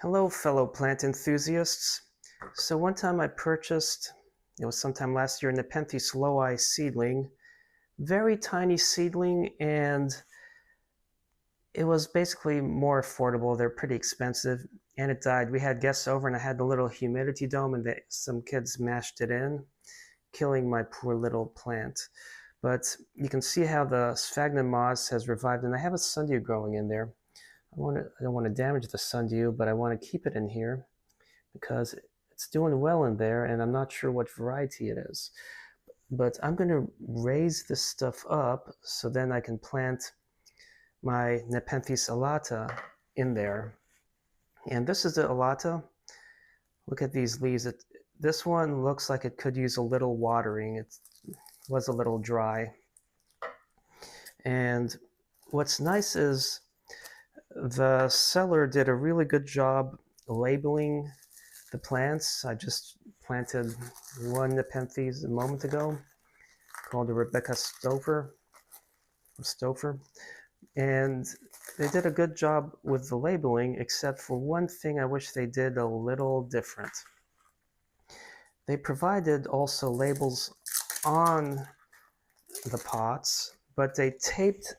Hello, fellow plant enthusiasts. So one time I purchased, it was sometime last year, a Nepenthes low-eye seedling, very tiny seedling, and it was basically more affordable. They're pretty expensive, and it died. We had guests over, and I had the little humidity dome, and some kids mashed it in, killing my poor little plant. But you can see how the sphagnum moss has revived, and I have a sundew growing in there. I don't want to damage the sundew, but I want to keep it in here because it's doing well in there, and I'm not sure what variety it is. But I'm going to raise this stuff up so then I can plant my Nepenthes Alata in there. And this is the Alata. Look at these leaves. This one looks like it could use a little watering. It was a little dry. And what's nice is the seller did a really good job labeling the plants. I just planted one Nepenthes a moment ago called the Rebecca Stouffer, and they did a good job with the labeling, except for one thing I wish they did a little different. They provided also labels on the pots, but they taped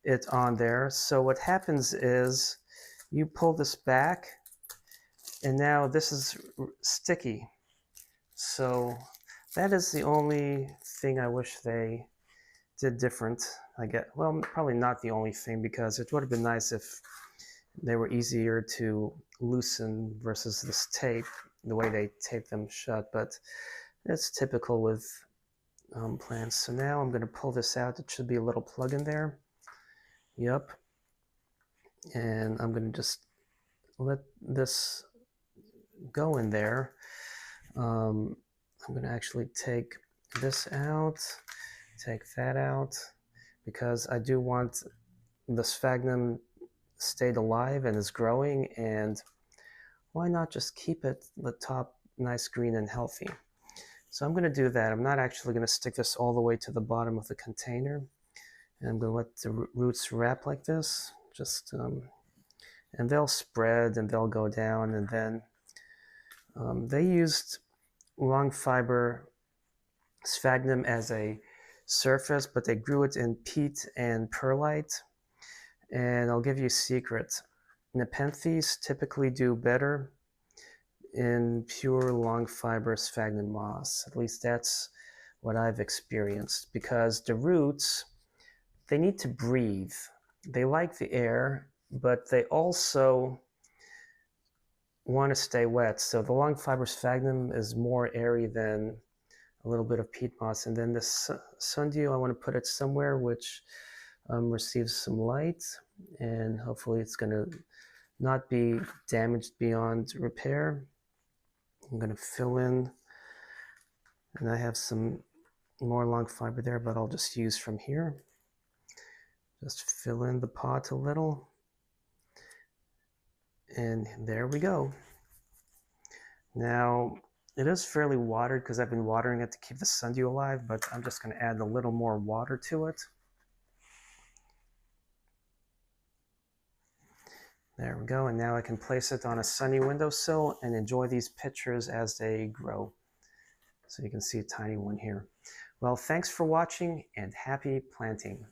it on there. So what happens is you pull this back, and now this is sticky. So that is the only thing I wish they did different. I get, well, probably not the only thing, because it would have been nice if they were easier to loosen versus this tape, the way they tape them shut, but it's typical with plants. So now I'm going to pull this out. It should be a little plug in there. Yep. And I'm going to just let this go in there. I'm going to actually take this out, take that out, because I do want the sphagnum stayed alive and is growing, and why not just keep it the top nice green and healthy. So I'm going to do that. I'm not actually going to stick this all the way to the bottom of the container, and I'm going to let the roots wrap like this, just and they'll spread and they'll go down. And then they used long fiber sphagnum as a surface, but they grew it in peat and perlite. And I'll give you a secret. Nepenthes typically do better in pure long fiber sphagnum moss. At least that's what I've experienced, because the roots, they need to breathe. They like the air, but they also want to stay wet. So the long fiber sphagnum is more airy than a little bit of peat moss. And then this sundew, I want to put it somewhere which receives some light, and hopefully it's going to not be damaged beyond repair. I'm going to fill in, and I have some more long fiber there, but I'll just use from here. Just fill in the pot a little, and there we go. Now, it is fairly watered because I've been watering it to keep the sundew alive, but I'm just going to add a little more water to it. There we go, and now I can place it on a sunny windowsill and enjoy these pictures as they grow. So you can see a tiny one here. Well, thanks for watching, and happy planting.